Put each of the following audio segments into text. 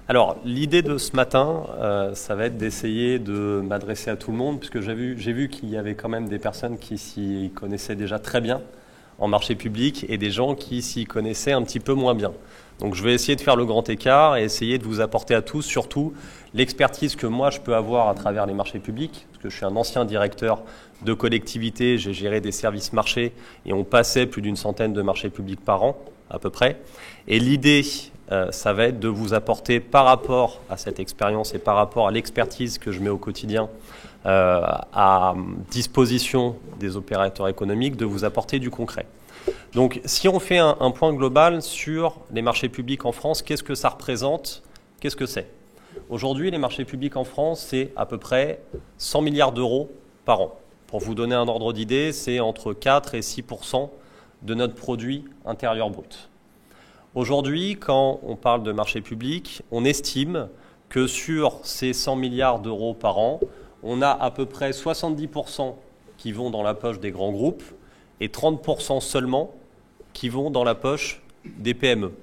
Alors, l'idée de ce matin, ça va être d'essayer de m'adresser à tout le monde, puisque j'ai vu qu'il y avait quand même des personnes qui s'y connaissaient déjà très bien en marché public et des gens qui s'y connaissaient un petit peu moins bien. Donc je vais essayer de faire le grand écart et essayer de vous apporter à tous, surtout l'expertise que moi je peux avoir à travers les marchés publics, parce que je suis un ancien directeur de collectivité, j'ai géré des services marchés et on passait plus d'une centaine de marchés publics par an, à peu près. Et l'idée, ça va être de vous apporter par rapport à cette expérience et par rapport à l'expertise que je mets au quotidien à disposition des opérateurs économiques, de vous apporter du concret. Donc, si on fait un point global sur les marchés publics en France, qu'est-ce que ça représente? Qu'est-ce que c'est? Aujourd'hui, les marchés publics en France, c'est à peu près 100 milliards d'euros par an. Pour vous donner un ordre d'idée, c'est entre 4 et 6% de notre produit intérieur brut. Aujourd'hui, quand on parle de marché public, on estime que sur ces 100 milliards d'euros par an, on a à peu près 70% qui vont dans la poche des grands groupes et 30% seulement qui vont dans la poche des PME.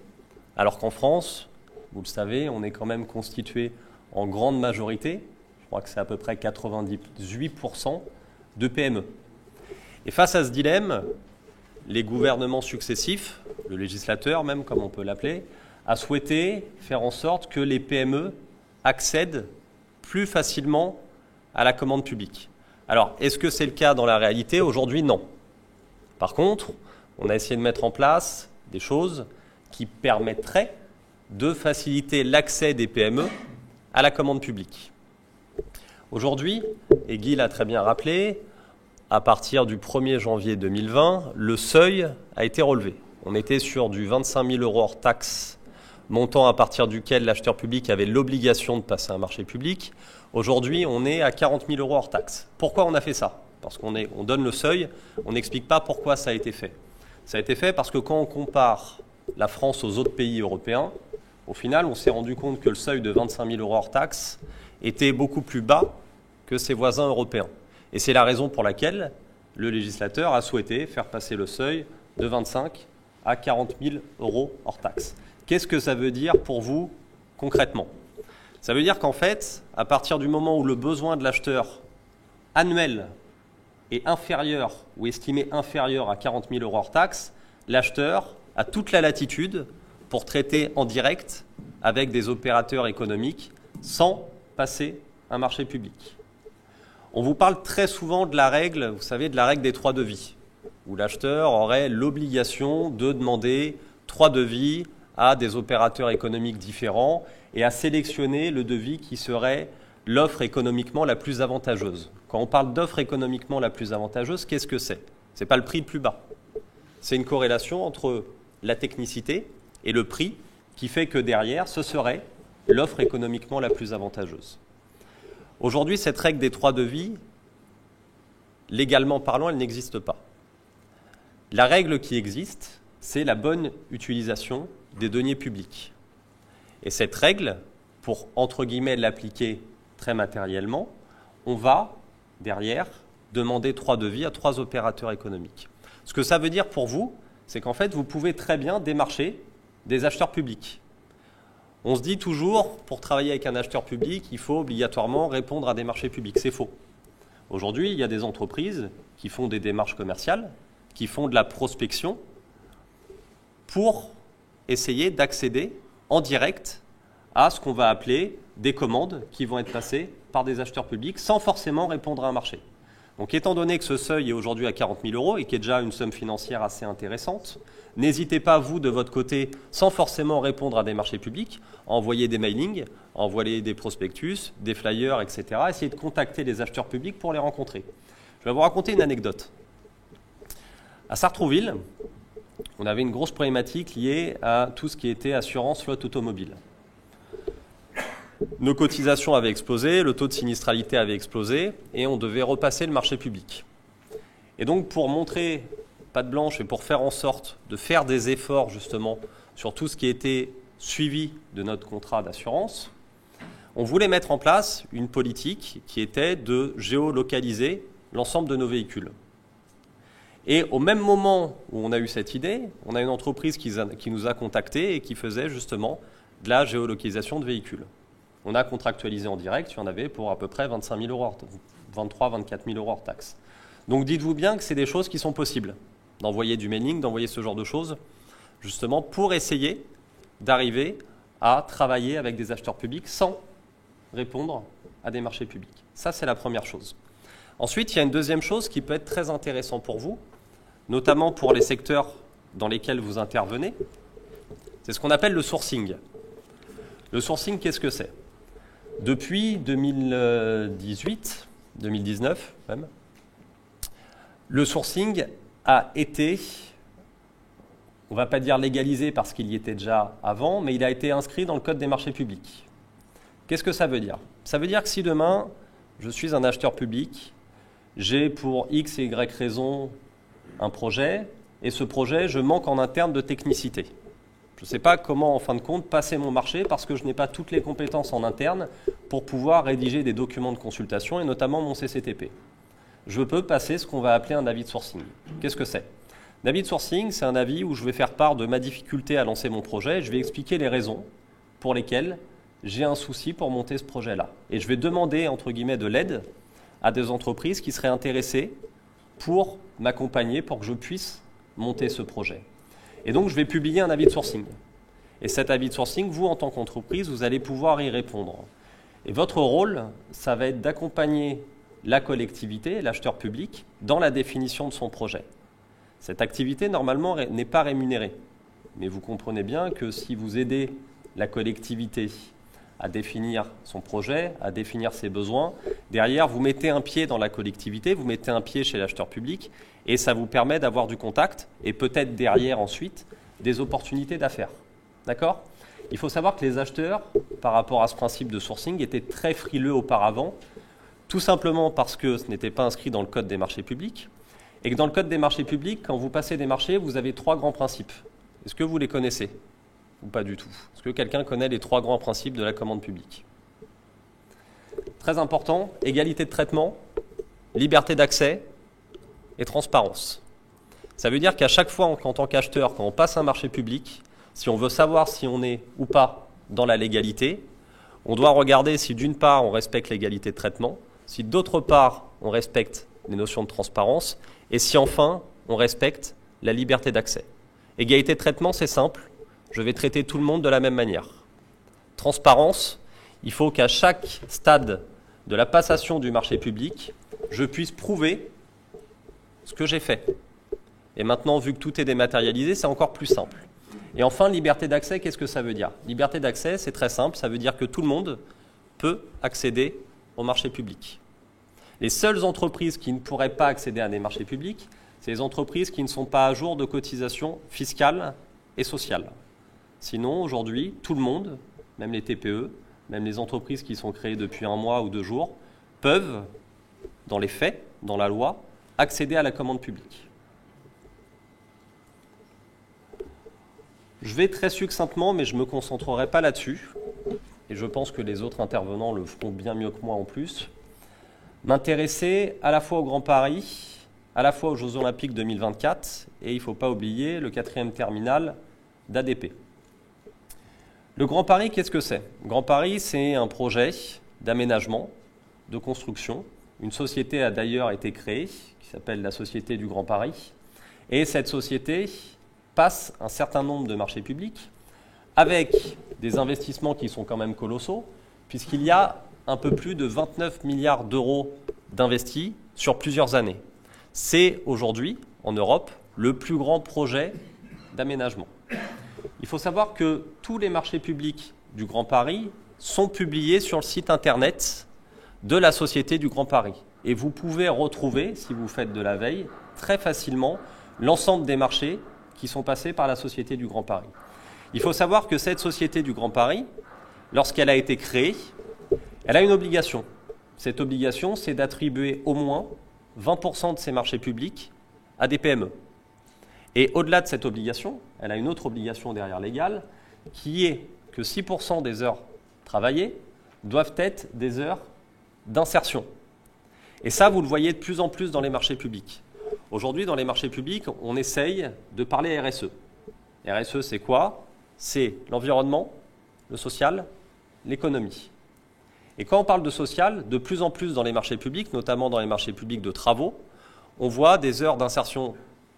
Alors qu'en France, vous le savez, on est quand même constitué en grande majorité, je crois que c'est à peu près 98% de PME. Et face à ce dilemme, les gouvernements successifs, le législateur même comme on peut l'appeler, a souhaité faire en sorte que les PME accèdent plus facilement à la commande publique. Alors, est-ce que c'est le cas dans la réalité? Aujourd'hui, non. Par contre, on a essayé de mettre en place des choses qui permettraient de faciliter l'accès des PME à la commande publique. Aujourd'hui, et Guy l'a très bien rappelé, à partir du 1er janvier 2020, le seuil a été relevé. On était sur du 25 000 € hors taxe, montant à partir duquel l'acheteur public avait l'obligation de passer un marché public. Aujourd'hui, on est à 40 000 € hors taxe. Pourquoi on a fait ça? Parce qu'on donne le seuil, on n'explique pas pourquoi ça a été fait. Ça a été fait parce que quand on compare la France aux autres pays européens, au final, on s'est rendu compte que le seuil de 25 000 € hors taxe était beaucoup plus bas que ses voisins européens. Et c'est la raison pour laquelle le législateur a souhaité faire passer le seuil de 25 à 40 000 € hors taxe. Qu'est-ce que ça veut dire pour vous concrètement? Ça veut dire qu'en fait, à partir du moment où le besoin de l'acheteur annuel est inférieur ou estimé inférieur à 40 000 € hors taxe, l'acheteur a toute la latitude pour traiter en direct avec des opérateurs économiques sans passer un marché public. On vous parle très souvent de la règle, vous savez, de la règle des 3 devis, où l'acheteur aurait l'obligation de demander 3 devis à des opérateurs économiques différents et à sélectionner le devis qui serait l'offre économiquement la plus avantageuse. Quand on parle d'offre économiquement la plus avantageuse, qu'est-ce que c'est? Ce n'est pas le prix le plus bas. C'est une corrélation entre la technicité et le prix qui fait que derrière, ce serait l'offre économiquement la plus avantageuse. Aujourd'hui, cette règle des 3 devis, légalement parlant, elle n'existe pas. La règle qui existe, c'est la bonne utilisation des deniers publics. Et cette règle, pour, entre guillemets, l'appliquer très matériellement, on va, derrière, demander 3 devis à 3 opérateurs économiques. Ce que ça veut dire pour vous, c'est qu'en fait, vous pouvez très bien démarcher des acheteurs publics. On se dit toujours, pour travailler avec un acheteur public, il faut obligatoirement répondre à des marchés publics. C'est faux. Aujourd'hui, il y a des entreprises qui font des démarches commerciales, qui font de la prospection pour essayer d'accéder en direct à ce qu'on va appeler des commandes qui vont être passées par des acheteurs publics sans forcément répondre à un marché. Donc, étant donné que ce seuil est aujourd'hui à 40 000 € et qui est déjà une somme financière assez intéressante, n'hésitez pas, vous, de votre côté, sans forcément répondre à des marchés publics, à envoyer des mailings, à envoyer des prospectus, des flyers, etc. Essayez de contacter les acheteurs publics pour les rencontrer. Je vais vous raconter une anecdote. À Sartrouville, on avait une grosse problématique liée à tout ce qui était assurance flotte automobile. Nos cotisations avaient explosé, le taux de sinistralité avait explosé et on devait repasser le marché public. Et donc pour montrer patte blanche et pour faire en sorte de faire des efforts justement sur tout ce qui était suivi de notre contrat d'assurance, on voulait mettre en place une politique qui était de géolocaliser l'ensemble de nos véhicules. Et au même moment où on a eu cette idée, on a une entreprise qui nous a contactés et qui faisait justement de la géolocalisation de véhicules. On a contractualisé en direct, il y en avait pour à peu près 25 000 euros, 23 24 000 euros hors taxe. Donc dites-vous bien que c'est des choses qui sont possibles, d'envoyer du mailing, d'envoyer ce genre de choses, justement pour essayer d'arriver à travailler avec des acheteurs publics sans répondre à des marchés publics. Ça, c'est la première chose. Ensuite, il y a une deuxième chose qui peut être très intéressante pour vous, notamment pour les secteurs dans lesquels vous intervenez, c'est ce qu'on appelle le sourcing. Le sourcing, qu'est-ce que c'est? Depuis 2018, 2019 même, le sourcing a été, on ne va pas dire légalisé parce qu'il y était déjà avant, mais il a été inscrit dans le Code des marchés publics. Qu'est-ce que ça veut dire? Ça veut dire que si demain, je suis un acheteur public, j'ai pour X et Y raison un projet, et ce projet, je manque en interne de technicité. Je ne sais pas comment, en fin de compte, passer mon marché parce que je n'ai pas toutes les compétences en interne pour pouvoir rédiger des documents de consultation, et notamment mon CCTP. Je peux passer ce qu'on va appeler un avis de sourcing. Qu'est-ce que c'est? L'avis de sourcing, c'est un avis où je vais faire part de ma difficulté à lancer mon projet, je vais expliquer les raisons pour lesquelles j'ai un souci pour monter ce projet-là. Et je vais demander, entre guillemets, de l'aide à des entreprises qui seraient intéressées pour m'accompagner, pour que je puisse monter ce projet. Et donc, je vais publier un avis de sourcing. Et cet avis de sourcing, vous, en tant qu'entreprise, vous allez pouvoir y répondre. Et votre rôle, ça va être d'accompagner la collectivité, l'acheteur public, dans la définition de son projet. Cette activité, normalement, n'est pas rémunérée. Mais vous comprenez bien que si vous aidez la collectivité à définir son projet, à définir ses besoins, derrière, vous mettez un pied dans la collectivité, vous mettez un pied chez l'acheteur public, et ça vous permet d'avoir du contact, et peut-être derrière, ensuite, des opportunités d'affaires. D'accord? Il faut savoir que les acheteurs, par rapport à ce principe de sourcing, étaient très frileux auparavant, tout simplement parce que ce n'était pas inscrit dans le Code des marchés publics, et que dans le Code des marchés publics, quand vous passez des marchés, vous avez 3 grands principes. Est-ce que vous les connaissez? Ou pas du tout? Est-ce que quelqu'un connaît les 3 grands principes de la commande publique? Très important, égalité de traitement, liberté d'accès et transparence. Ça veut dire qu'à chaque fois, en tant qu'acheteur, quand on passe un marché public, si on veut savoir si on est ou pas dans la légalité, on doit regarder si d'une part on respecte l'égalité de traitement, si d'autre part on respecte les notions de transparence, et si enfin on respecte la liberté d'accès. Égalité de traitement, c'est simple, je vais traiter tout le monde de la même manière. Transparence, il faut qu'à chaque stade de la passation du marché public, je puisse prouver ce que j'ai fait. Et maintenant, vu que tout est dématérialisé, c'est encore plus simple. Et enfin, liberté d'accès, qu'est-ce que ça veut dire? Liberté d'accès, c'est très simple, ça veut dire que tout le monde peut accéder au marché public. Les seules entreprises qui ne pourraient pas accéder à des marchés publics, c'est les entreprises qui ne sont pas à jour de cotisations fiscales et sociales. Sinon, aujourd'hui, tout le monde, même les TPE, même les entreprises qui sont créées depuis 1 mois ou 2 jours, peuvent, dans les faits, dans la loi, accéder à la commande publique. Je vais très succinctement, mais je ne me concentrerai pas là-dessus, et je pense que les autres intervenants le feront bien mieux que moi en plus, m'intéresser à la fois au Grand Paris, à la fois aux Jeux Olympiques 2024, et il ne faut pas oublier le 4e terminal d'ADP. Le Grand Paris, qu'est-ce que c'est? Grand Paris, c'est un projet d'aménagement, de construction. Une société a d'ailleurs été créée, qui s'appelle la Société du Grand Paris, et cette société passe un certain nombre de marchés publics avec des investissements qui sont quand même colossaux, puisqu'il y a un peu plus de 29 milliards d'euros d'investis sur plusieurs années. C'est aujourd'hui, en Europe, le plus grand projet d'aménagement. Il faut savoir que tous les marchés publics du Grand Paris sont publiés sur le site internet de la Société du Grand Paris. Et vous pouvez retrouver, si vous faites de la veille, très facilement l'ensemble des marchés qui sont passés par la Société du Grand Paris. Il faut savoir que cette Société du Grand Paris, lorsqu'elle a été créée, elle a une obligation. Cette obligation, c'est d'attribuer au moins 20% de ses marchés publics à des PME. Et au-delà de cette obligation, elle a une autre obligation derrière légale, qui est que 6% des heures travaillées doivent être des heures d'insertion. Et ça, vous le voyez de plus en plus dans les marchés publics. Aujourd'hui, dans les marchés publics, on essaye de parler RSE. RSE, c'est quoi? C'est l'environnement, le social, l'économie. Et quand on parle de social, de plus en plus dans les marchés publics, notamment dans les marchés publics de travaux, on voit des heures d'insertion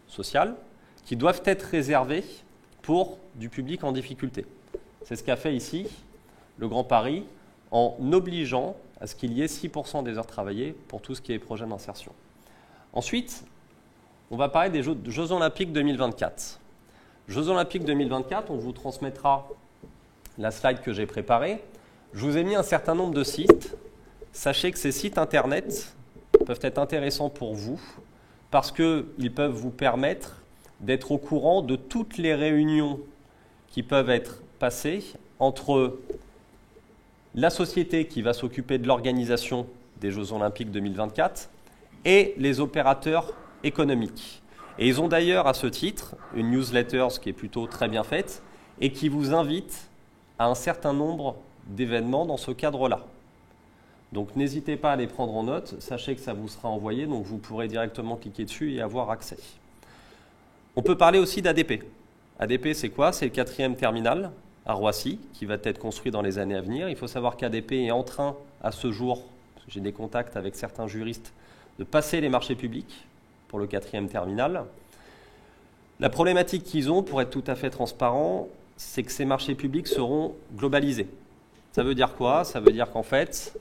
sociale qui doivent être réservées pour du public en difficulté. C'est ce qu'a fait ici le Grand Paris en obligeant à ce qu'il y ait 6% des heures travaillées pour tout ce qui est projet d'insertion. Ensuite, on va parler des Jeux Olympiques 2024. Jeux Olympiques 2024, on vous transmettra la slide que j'ai préparée. Je vous ai mis un certain nombre de sites. Sachez que ces sites internet peuvent être intéressants pour vous parce qu'ils peuvent vous permettre d'être au courant de toutes les réunions qui peuvent être passées entre la société qui va s'occuper de l'organisation des Jeux Olympiques 2024 et les opérateurs économiques. Et ils ont d'ailleurs à ce titre une newsletter qui est plutôt très bien faite et qui vous invite à un certain nombre d'événements dans ce cadre-là. Donc n'hésitez pas à les prendre en note, sachez que ça vous sera envoyé, donc vous pourrez directement cliquer dessus et avoir accès. On peut parler aussi d'ADP. ADP, c'est quoi? C'est le 4e terminal à Roissy, qui va être construit dans les années à venir. Il faut savoir qu'ADP est en train, à ce jour, j'ai des contacts avec certains juristes, de passer les marchés publics pour le 4e terminal. La problématique qu'ils ont, pour être tout à fait transparent, c'est que ces marchés publics seront globalisés. Ça veut dire quoi? Ça veut dire qu'en fait,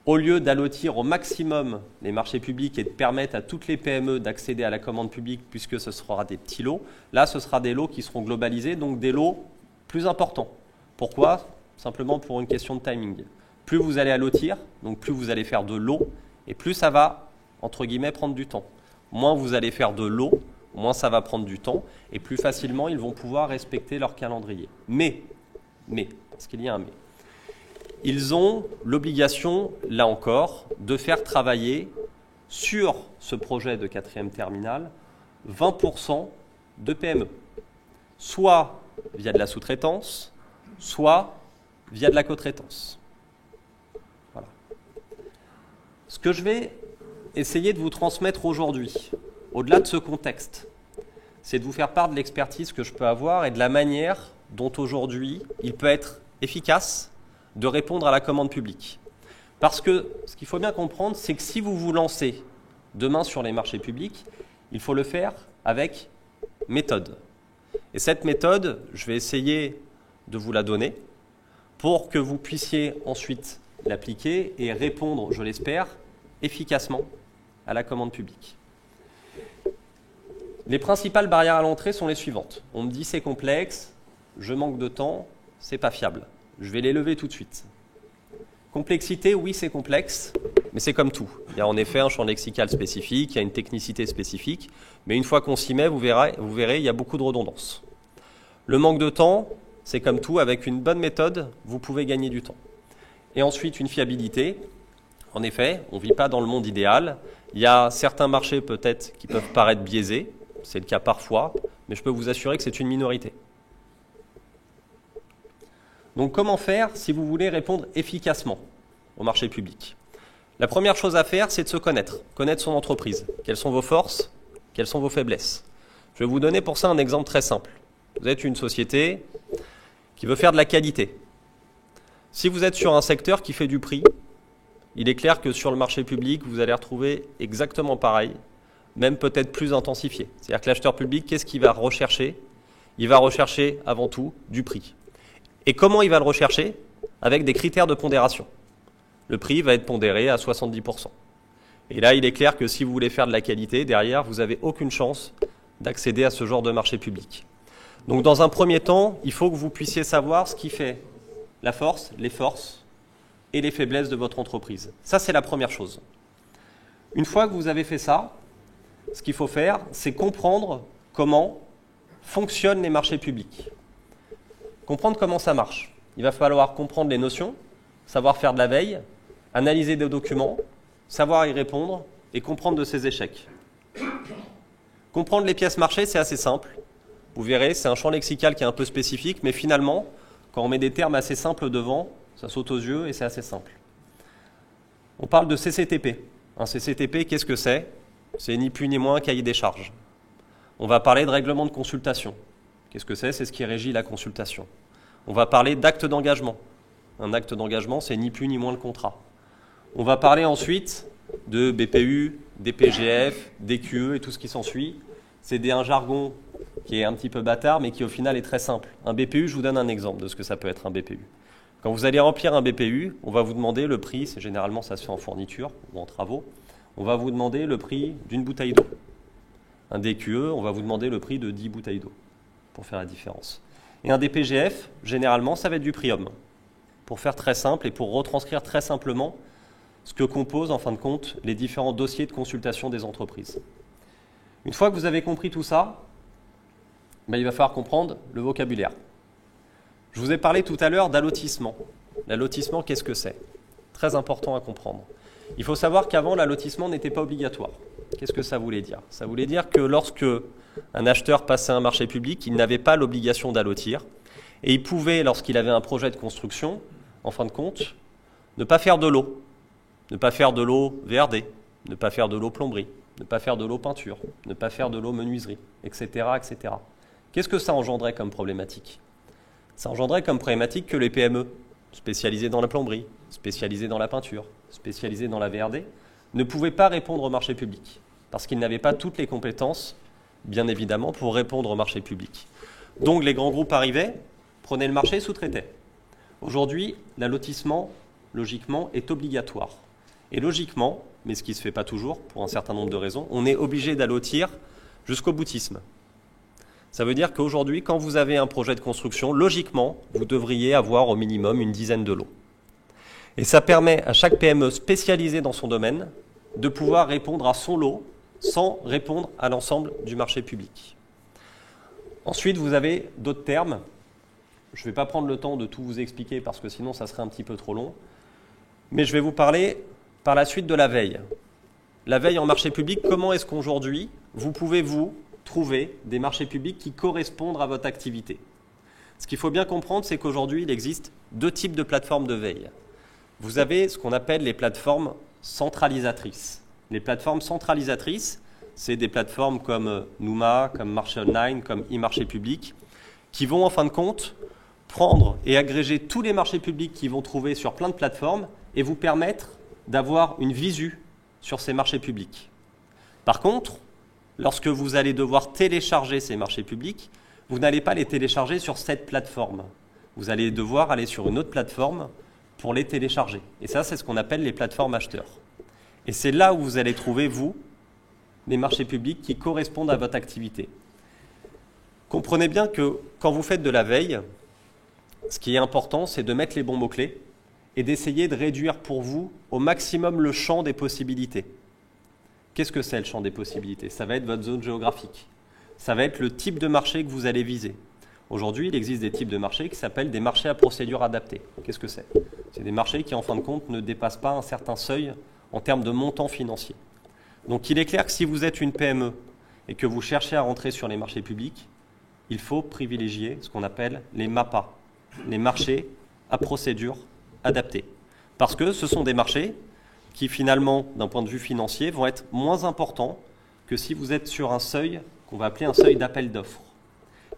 au lieu d'allotir au maximum les marchés publics et de permettre à toutes les PME d'accéder à la commande publique, puisque ce sera des petits lots, là, ce sera des lots qui seront globalisés, donc des lots plus importants. Pourquoi? Simplement pour une question de timing. Plus vous allez allotir, donc plus vous allez faire de lots, et plus ça va, entre guillemets, prendre du temps. Moins vous allez faire de lots, moins ça va prendre du temps, et plus facilement, ils vont pouvoir respecter leur calendrier. Mais, parce qu'il y a un mais, ils ont l'obligation, là encore, de faire travailler sur ce projet de 4e terminal 20% de PME, soit via de la sous-traitance, soit via de la co-traitance. Voilà. Ce que je vais essayer de vous transmettre aujourd'hui, au-delà de ce contexte, c'est de vous faire part de l'expertise que je peux avoir et de la manière dont aujourd'hui il peut être efficace de répondre à la commande publique. Parce que ce qu'il faut bien comprendre, c'est que si vous vous lancez demain sur les marchés publics, il faut le faire avec méthode. Et cette méthode, je vais essayer de vous la donner pour que vous puissiez ensuite l'appliquer et répondre, je l'espère, efficacement à la commande publique. Les principales barrières à l'entrée sont les suivantes. On me dit c'est complexe, je manque de temps, c'est pas fiable. Je vais les lever tout de suite. Complexité, oui, c'est complexe, mais c'est comme tout. Il y a en effet un champ lexical spécifique, il y a une technicité spécifique, mais une fois qu'on s'y met, vous verrez, il y a beaucoup de redondance. Le manque de temps, c'est comme tout, avec une bonne méthode, vous pouvez gagner du temps. Et ensuite, une fiabilité. En effet, on ne vit pas dans le monde idéal. Il y a certains marchés peut-être qui peuvent paraître biaisés, c'est le cas parfois, mais je peux vous assurer que c'est une minorité. Donc comment faire si vous voulez répondre efficacement au marché public? La première chose à faire, c'est de se connaître son entreprise. Quelles sont vos forces? Quelles sont vos faiblesses? Je vais vous donner pour ça un exemple très simple. Vous êtes une société qui veut faire de la qualité. Si vous êtes sur un secteur qui fait du prix, il est clair que sur le marché public, vous allez retrouver exactement pareil, même peut-être plus intensifié. C'est-à-dire que l'acheteur public, qu'est-ce qu'il va rechercher? Il va rechercher avant tout du prix. Et comment il va le rechercher? Avec des critères de pondération. Le prix va être pondéré à 70%. Et là, il est clair que si vous voulez faire de la qualité, derrière, vous n'avez aucune chance d'accéder à ce genre de marché public. Donc, dans un premier temps, il faut que vous puissiez savoir ce qui fait la force, les forces et les faiblesses de votre entreprise. Ça, c'est la première chose. Une fois que vous avez fait ça, ce qu'il faut faire, c'est comprendre comment fonctionnent les marchés publics. Comprendre comment ça marche. Il va falloir comprendre les notions, savoir faire de la veille, analyser des documents, savoir y répondre et comprendre de ses échecs. Comprendre les pièces marché, c'est assez simple. Vous verrez, c'est un champ lexical qui est un peu spécifique, mais finalement, quand on met des termes assez simples devant, ça saute aux yeux et c'est assez simple. On parle de CCTP. Un CCTP, qu'est-ce que c'est? C'est ni plus ni moins un cahier des charges. On va parler de règlement de consultation. Qu'est-ce que c'est? C'est ce qui régit la consultation. On va parler d'acte d'engagement. Un acte d'engagement, c'est ni plus ni moins le contrat. On va parler ensuite de BPU, DPGF, DQE et tout ce qui s'ensuit. C'est un jargon qui est un petit peu bâtard, mais qui au final est très simple. Un BPU, je vous donne un exemple de ce que ça peut être un BPU. Quand vous allez remplir un BPU, on va vous demander le prix, généralement ça se fait en fourniture ou en travaux, on va vous demander le prix d'une bouteille d'eau. Un DQE, on va vous demander le prix de 10 bouteilles d'eau, pour faire la différence. Et un DPGF, généralement, ça va être du prix homme, pour faire très simple et pour retranscrire très simplement ce que composent, en fin de compte, les différents dossiers de consultation des entreprises. Une fois que vous avez compris tout ça, il va falloir comprendre le vocabulaire. Je vous ai parlé tout à l'heure d'allotissement. L'allotissement, qu'est-ce que c'est? Très important à comprendre. Il faut savoir qu'avant, l'allotissement n'était pas obligatoire. Qu'est-ce que ça voulait dire? Ça voulait dire que lorsque un acheteur passait un marché public, il n'avait pas l'obligation d'allotir. Et il pouvait, lorsqu'il avait un projet de construction, en fin de compte, ne pas faire de l'eau. Ne pas faire de l'eau VRD, ne pas faire de l'eau plomberie, ne pas faire de l'eau peinture, ne pas faire de l'eau menuiserie, etc., etc. Qu'est-ce que ça engendrait comme problématique? Ça engendrait comme problématique que les PME, spécialisées dans la plomberie, spécialisées dans la peinture, spécialisées dans la VRD, ne pouvaient pas répondre au marché public, parce qu'ils n'avaient pas toutes les compétences, bien évidemment, pour répondre au marché public. Donc les grands groupes arrivaient, prenaient le marché et sous-traitaient. Aujourd'hui, l'allotissement, logiquement, est obligatoire. Et logiquement, mais ce qui ne se fait pas toujours, pour un certain nombre de raisons, on est obligé d'allotir jusqu'au boutisme. Ça veut dire qu'aujourd'hui, quand vous avez un projet de construction, logiquement, vous devriez avoir au minimum une dizaine de lots. Et ça permet à chaque PME spécialisée dans son domaine de pouvoir répondre à son lot sans répondre à l'ensemble du marché public. Ensuite, vous avez d'autres termes. Je ne vais pas prendre le temps de tout vous expliquer parce que sinon, ça serait un petit peu trop long. Mais je vais vous parler par la suite de la veille. La veille en marché public, comment est-ce qu'aujourd'hui, vous pouvez trouver des marchés publics qui correspondent à votre activité? Ce qu'il faut bien comprendre, c'est qu'aujourd'hui, il existe deux types de plateformes de veille. Vous avez ce qu'on appelle les plateformes centralisatrices. Les plateformes centralisatrices, c'est des plateformes comme Nouma, comme Marché Online, comme e-marché public, qui vont en fin de compte prendre et agréger tous les marchés publics qu'ils vont trouver sur plein de plateformes et vous permettre d'avoir une visu sur ces marchés publics. Par contre, lorsque vous allez devoir télécharger ces marchés publics, vous n'allez pas les télécharger sur cette plateforme. Vous allez devoir aller sur une autre plateforme pour les télécharger. Et ça, c'est ce qu'on appelle les plateformes acheteurs. Et c'est là où vous allez trouver, vous, les marchés publics qui correspondent à votre activité. Comprenez bien que quand vous faites de la veille, ce qui est important, c'est de mettre les bons mots-clés et d'essayer de réduire pour vous au maximum le champ des possibilités. Qu'est-ce que c'est le champ des possibilités? Ça va être votre zone géographique. Ça va être le type de marché que vous allez viser. Aujourd'hui, il existe des types de marchés qui s'appellent des marchés à procédure adaptée. Qu'est-ce que c'est? C'est des marchés qui, en fin de compte, ne dépassent pas un certain seuil en termes de montant financier. Donc, il est clair que si vous êtes une PME et que vous cherchez à rentrer sur les marchés publics, il faut privilégier ce qu'on appelle les MAPA, les marchés à procédure adaptée. Parce que ce sont des marchés qui, finalement, d'un point de vue financier, vont être moins importants que si vous êtes sur un seuil qu'on va appeler un seuil d'appel d'offres.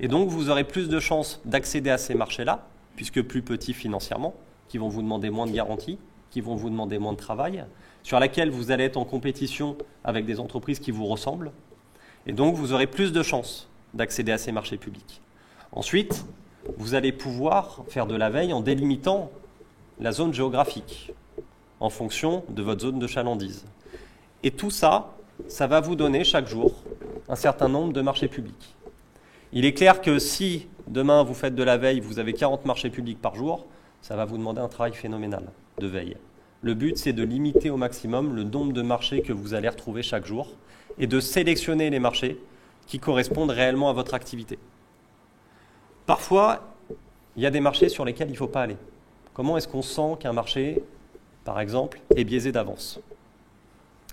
Et donc, vous aurez plus de chances d'accéder à ces marchés-là, puisque plus petits financièrement, qui vont vous demander moins de garanties, qui vont vous demander moins de travail, sur laquelle vous allez être en compétition avec des entreprises qui vous ressemblent. Et donc, vous aurez plus de chances d'accéder à ces marchés publics. Ensuite, vous allez pouvoir faire de la veille en délimitant la zone géographique en fonction de votre zone de chalandise. Et tout ça, ça va vous donner chaque jour un certain nombre de marchés publics. Il est clair que si demain vous faites de la veille, vous avez 40 marchés publics par jour, ça va vous demander un travail phénoménal de veille. Le but, c'est de limiter au maximum le nombre de marchés que vous allez retrouver chaque jour et de sélectionner les marchés qui correspondent réellement à votre activité. Parfois, il y a des marchés sur lesquels il ne faut pas aller. Comment est-ce qu'on sent qu'un marché, par exemple, est biaisé d'avance?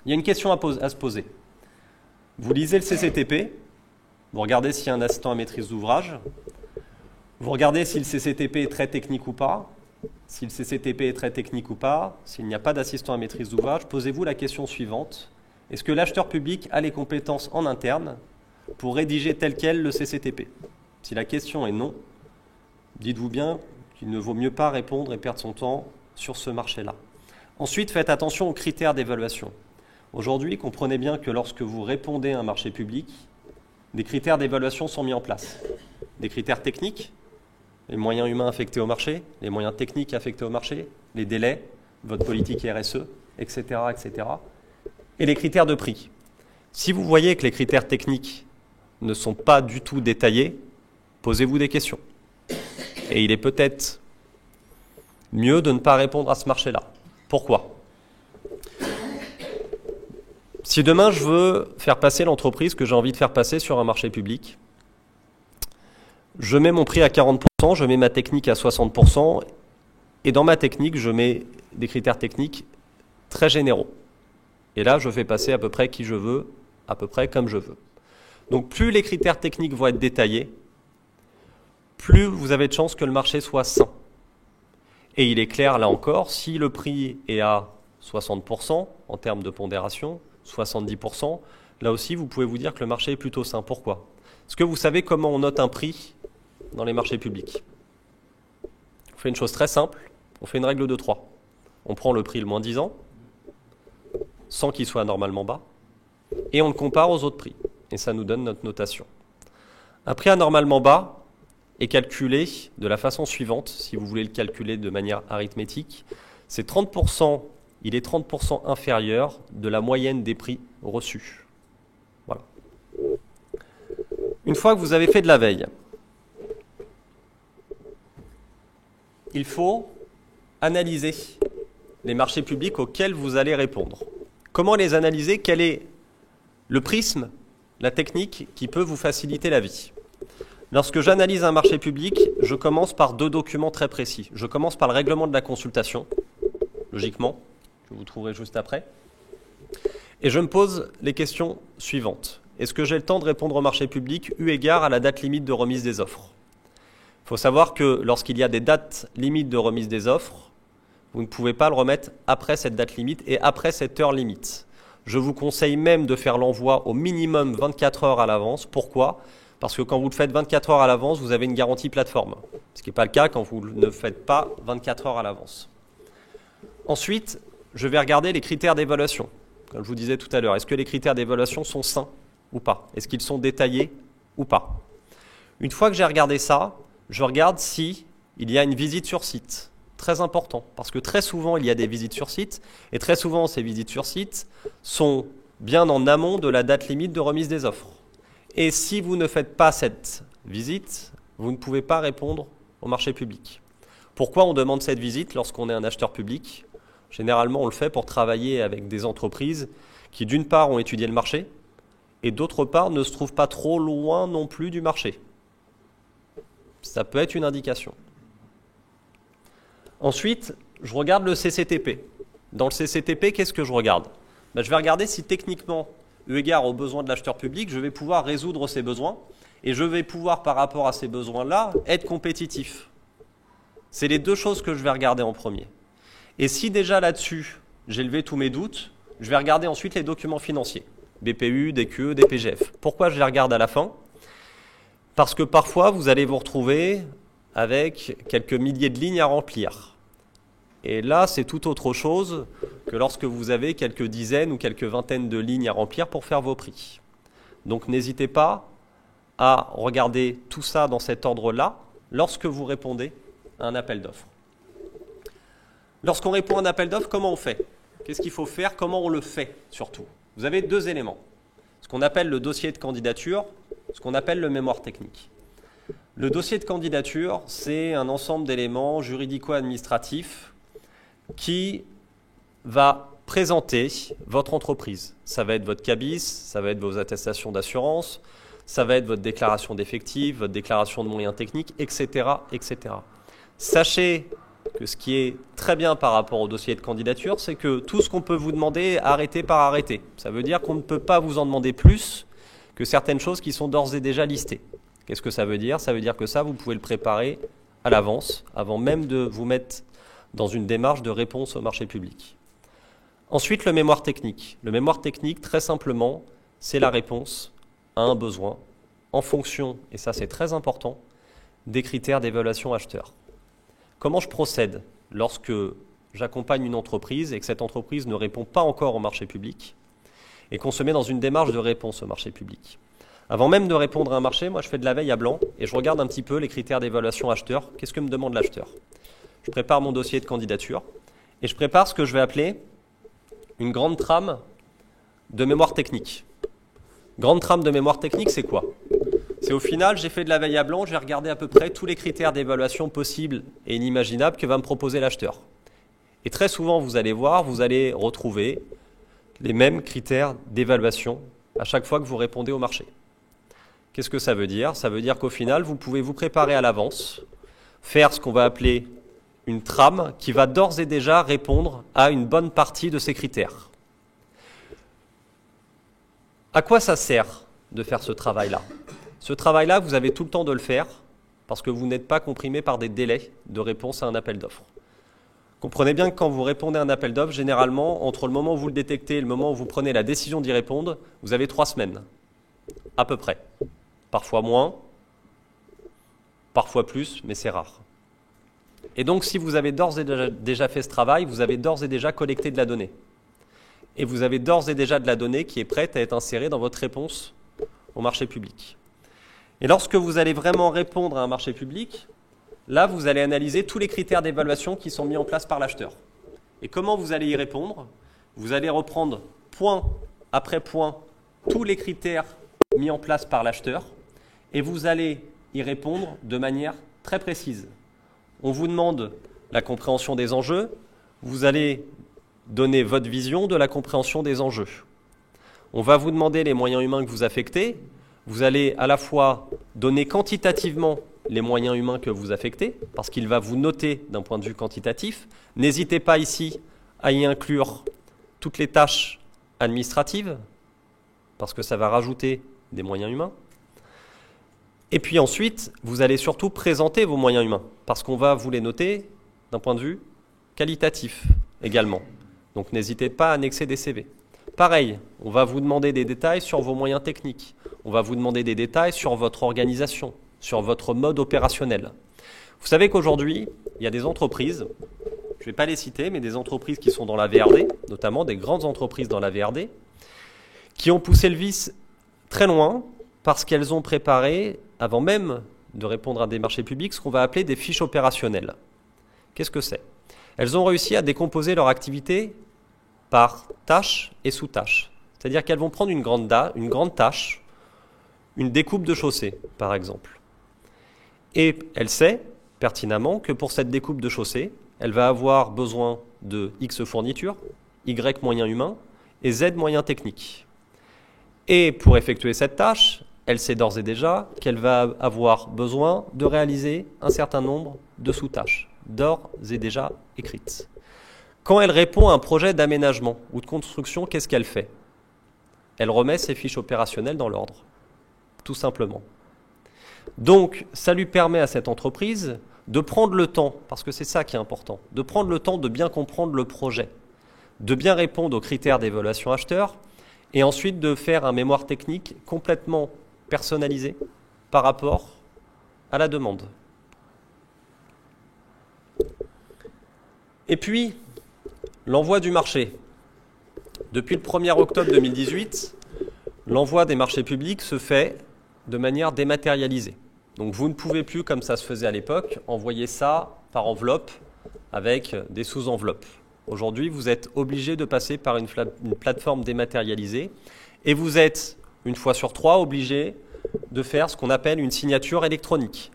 Il y a une question à se poser. Vous lisez le CCTP, vous regardez s'il y a un assistant à maîtrise d'ouvrage, vous regardez si le CCTP est très technique ou pas. Si le CCTP est très technique ou pas, s'il n'y a pas d'assistant à maîtrise d'ouvrage, posez-vous la question suivante. Est-ce que l'acheteur public a les compétences en interne pour rédiger tel quel le CCTP? Si la question est non, dites-vous bien qu'il ne vaut mieux pas répondre et perdre son temps sur ce marché-là. Ensuite, faites attention aux critères d'évaluation. Aujourd'hui, comprenez bien que lorsque vous répondez à un marché public, des critères d'évaluation sont mis en place. Des critères techniques, les moyens humains affectés au marché, les moyens techniques affectés au marché, les délais, votre politique RSE, etc., etc. Et les critères de prix. Si vous voyez que les critères techniques ne sont pas du tout détaillés, posez-vous des questions. Et il est peut-être mieux de ne pas répondre à ce marché-là. Pourquoi ? Si demain je veux faire passer l'entreprise que j'ai envie de faire passer sur un marché public, je mets mon prix à 40%, je mets ma technique à 60%, et dans ma technique, je mets des critères techniques très généraux. Et là, je fais passer à peu près qui je veux, à peu près comme je veux. Donc plus les critères techniques vont être détaillés, plus vous avez de chances que le marché soit sain. Et il est clair, là encore, si le prix est à 60% en termes de pondération, 70%, là aussi, vous pouvez vous dire que le marché est plutôt sain. Pourquoi ? Est-ce que vous savez comment on note un prix dans les marchés publics ? On fait une chose très simple, on fait une règle de 3. On prend le prix le moins 10 ans, sans qu'il soit anormalement bas, et on le compare aux autres prix. Et ça nous donne notre notation. Un prix anormalement bas est calculé de la façon suivante, si vous voulez le calculer de manière arithmétique, c'est 30%, il est 30% inférieur de la moyenne des prix reçus. Voilà. Une fois que vous avez fait de la veille, il faut analyser les marchés publics auxquels vous allez répondre. Comment les analyser ? Quel est le prisme, la technique qui peut vous faciliter la vie ? Lorsque j'analyse un marché public, je commence par 2 documents très précis. Je commence par le règlement de la consultation, logiquement, que vous trouverez juste après. Et je me pose les questions suivantes. Est-ce que j'ai le temps de répondre au marché public eu égard à la date limite de remise des offres ? Il faut savoir que lorsqu'il y a des dates limites de remise des offres, vous ne pouvez pas le remettre après cette date limite et après cette heure limite. Je vous conseille même de faire l'envoi au minimum 24 heures à l'avance. Pourquoi ? Parce que quand vous le faites 24 heures à l'avance, vous avez une garantie plateforme. Ce qui n'est pas le cas quand vous ne faites pas 24 heures à l'avance. Ensuite, je vais regarder les critères d'évaluation. Comme je vous disais tout à l'heure, est-ce que les critères d'évaluation sont sains ou pas ? Est-ce qu'ils sont détaillés ou pas ? Une fois que j'ai regardé ça, je regarde si il y a une visite sur site. Très important, parce que très souvent, il y a des visites sur site, et très souvent, ces visites sur site sont bien en amont de la date limite de remise des offres. Et si vous ne faites pas cette visite, vous ne pouvez pas répondre au marché public. Pourquoi on demande cette visite lorsqu'on est un acheteur public ? Généralement, on le fait pour travailler avec des entreprises qui, d'une part, ont étudié le marché, et d'autre part, ne se trouvent pas trop loin non plus du marché. Ça peut être une indication. Ensuite, je regarde le CCTP. Dans le CCTP, qu'est-ce que je regarde ? Je vais regarder si techniquement, eu égard aux besoins de l'acheteur public, je vais pouvoir résoudre ces besoins et je vais pouvoir, par rapport à ces besoins-là, être compétitif. C'est les 2 choses que je vais regarder en premier. Et si déjà là-dessus, j'ai levé tous mes doutes, je vais regarder ensuite les documents financiers. BPU, DQE, DPGF. Pourquoi je les regarde à la fin ? Parce que parfois, vous allez vous retrouver avec quelques milliers de lignes à remplir. Et là, c'est tout autre chose que lorsque vous avez quelques dizaines ou quelques vingtaines de lignes à remplir pour faire vos prix. Donc n'hésitez pas à regarder tout ça dans cet ordre-là lorsque vous répondez à un appel d'offres. Lorsqu'on répond à un appel d'offres, comment on fait ? Qu'est-ce qu'il faut faire ? Comment on le fait surtout ? Vous avez 2 éléments. Ce qu'on appelle le dossier de candidature, ce qu'on appelle le mémoire technique. Le dossier de candidature, c'est un ensemble d'éléments juridico-administratifs qui va présenter votre entreprise. Ça va être votre CABIS, ça va être vos attestations d'assurance, ça va être votre déclaration d'effectifs, votre déclaration de moyens techniques, etc., etc. Sachez que ce qui est très bien par rapport au dossier de candidature, c'est que tout ce qu'on peut vous demander est arrêté par arrêté. Ça veut dire qu'on ne peut pas vous en demander plus que certaines choses qui sont d'ores et déjà listées. Qu'est-ce que ça veut dire ? Ça veut dire que ça, vous pouvez le préparer à l'avance, avant même de vous mettre dans une démarche de réponse au marché public. Ensuite, le mémoire technique. Le mémoire technique, très simplement, c'est la réponse à un besoin en fonction, et ça c'est très important, des critères d'évaluation acheteur. Comment je procède lorsque j'accompagne une entreprise et que cette entreprise ne répond pas encore au marché public et qu'on se met dans une démarche de réponse au marché public? Avant même de répondre à un marché, moi je fais de la veille à blanc et je regarde un petit peu les critères d'évaluation acheteur. Qu'est-ce que me demande l'acheteur? Je prépare mon dossier de candidature et je prépare ce que je vais appeler une grande trame de mémoire technique. Grande trame de mémoire technique, c'est quoi? C'est au final, j'ai fait de la veille à blanc, j'ai regardé à peu près tous les critères d'évaluation possibles et inimaginables que va me proposer l'acheteur. Et très souvent, vous allez voir, vous allez retrouver les mêmes critères d'évaluation à chaque fois que vous répondez au marché. Qu'est-ce que ça veut dire? Ça veut dire qu'au final, vous pouvez vous préparer à l'avance, faire ce qu'on va appeler une trame qui va d'ores et déjà répondre à une bonne partie de ces critères. À quoi ça sert de faire ce travail-là? Ce travail-là, vous avez tout le temps de le faire parce que vous n'êtes pas comprimé par des délais de réponse à un appel d'offres. Comprenez bien que quand vous répondez à un appel d'offres, généralement, entre le moment où vous le détectez et le moment où vous prenez la décision d'y répondre, vous avez 3 semaines, à peu près. Parfois moins, parfois plus, mais c'est rare. Et donc, si vous avez d'ores et déjà fait ce travail, vous avez d'ores et déjà collecté de la donnée. Et vous avez d'ores et déjà de la donnée qui est prête à être insérée dans votre réponse au marché public. Et lorsque vous allez vraiment répondre à un marché public, là, vous allez analyser tous les critères d'évaluation qui sont mis en place par l'acheteur. Et comment vous allez y répondre? Vous allez reprendre point après point tous les critères mis en place par l'acheteur et vous allez y répondre de manière très précise. On vous demande la compréhension des enjeux, vous allez donner votre vision de la compréhension des enjeux. On va vous demander les moyens humains que vous affectez, vous allez à la fois donner quantitativement les moyens humains que vous affectez, parce qu'il va vous noter d'un point de vue quantitatif. N'hésitez pas ici à y inclure toutes les tâches administratives, parce que ça va rajouter des moyens humains. Et puis ensuite, vous allez surtout présenter vos moyens humains, parce qu'on va vous les noter d'un point de vue qualitatif également. Donc n'hésitez pas à annexer des CV. Pareil, on va vous demander des détails sur vos moyens techniques. On va vous demander des détails sur votre organisation, sur votre mode opérationnel. Vous savez qu'aujourd'hui, il y a des entreprises, je ne vais pas les citer, mais des entreprises qui sont dans la VRD, notamment des grandes entreprises dans la VRD, qui ont poussé le vice très loin parce qu'elles ont préparé, avant même de répondre à des marchés publics, ce qu'on va appeler des fiches opérationnelles. Qu'est-ce que c'est? Elles ont réussi à décomposer leur activité par tâches et sous-tâches. C'est-à-dire qu'elles vont prendre une grande tâche, une découpe de chaussée, par exemple. Et elle sait pertinemment que pour cette découpe de chaussée, elle va avoir besoin de X fournitures, Y moyens humains et Z moyens techniques. Et pour effectuer cette tâche, elle sait d'ores et déjà qu'elle va avoir besoin de réaliser un certain nombre de sous-tâches, d'ores et déjà écrites. Quand elle répond à un projet d'aménagement ou de construction, qu'est-ce qu'elle fait? Elle remet ses fiches opérationnelles dans l'ordre, tout simplement. Donc, ça lui permet à cette entreprise de prendre le temps, parce que c'est ça qui est important, de prendre le temps de bien comprendre le projet, de bien répondre aux critères d'évaluation acheteur, et ensuite de faire un mémoire technique complètement personnalisé par rapport à la demande. Et puis, l'envoi du marché. Depuis le 1er octobre 2018, l'envoi des marchés publics se fait de manière dématérialisée. Donc vous ne pouvez plus, comme ça se faisait à l'époque, envoyer ça par enveloppe avec des sous-enveloppes. Aujourd'hui, vous êtes obligé de passer par une plateforme dématérialisée et vous êtes, une fois sur 3, obligé de faire ce qu'on appelle une signature électronique.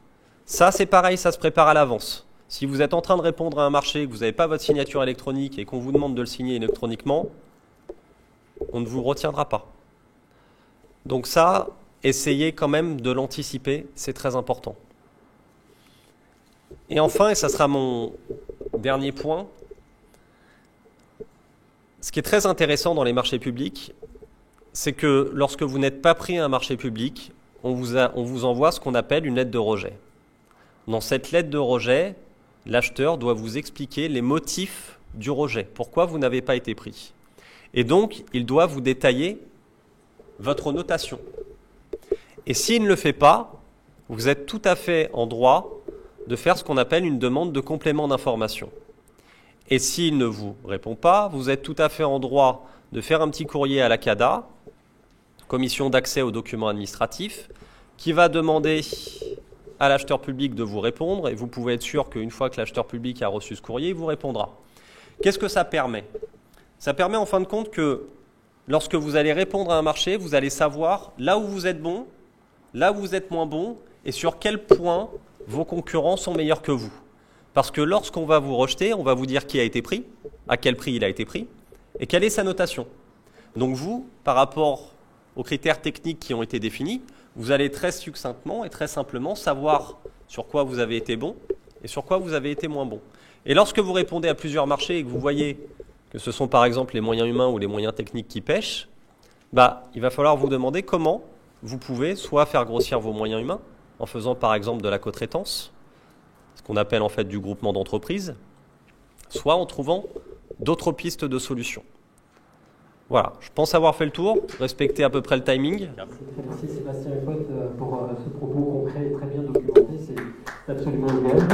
Ça, c'est pareil, ça se prépare à l'avance. Si vous êtes en train de répondre à un marché, que vous n'avez pas votre signature électronique et qu'on vous demande de le signer électroniquement, on ne vous retiendra pas. Donc ça, essayez quand même de l'anticiper, c'est très important. Et enfin, et ça sera mon dernier point, ce qui est très intéressant dans les marchés publics, c'est que lorsque vous n'êtes pas pris à un marché public, on vous envoie ce qu'on appelle une lettre de rejet. Dans cette lettre de rejet, l'acheteur doit vous expliquer les motifs du rejet, pourquoi vous n'avez pas été pris. Et donc, il doit vous détailler votre notation. Et s'il ne le fait pas, vous êtes tout à fait en droit de faire ce qu'on appelle une demande de complément d'information. Et s'il ne vous répond pas, vous êtes tout à fait en droit de faire un petit courrier à la CADA, Commission d'accès aux documents administratifs, qui va demander à l'acheteur public de vous répondre, et vous pouvez être sûr qu'une fois que l'acheteur public a reçu ce courrier, il vous répondra. Qu'est-ce que ça permet? Ça permet en fin de compte que lorsque vous allez répondre à un marché, vous allez savoir là où vous êtes bon, là où vous êtes moins bon, et sur quel point vos concurrents sont meilleurs que vous. Parce que lorsqu'on va vous rejeter, on va vous dire qui a été pris, à quel prix il a été pris, et quelle est sa notation. Donc vous, par rapport aux critères techniques qui ont été définis, vous allez très succinctement et très simplement savoir sur quoi vous avez été bon et sur quoi vous avez été moins bon. Et lorsque vous répondez à plusieurs marchés et que vous voyez que ce sont par exemple les moyens humains ou les moyens techniques qui pêchent, il va falloir vous demander comment vous pouvez soit faire grossir vos moyens humains en faisant par exemple de la cotraitance, ce qu'on appelle en fait du groupement d'entreprises, soit en trouvant d'autres pistes de solutions. Voilà, je pense avoir fait le tour, respecter à peu près le timing. Merci Sébastien Effotte pour ce propos concret et très bien documenté, c'est absolument idéal.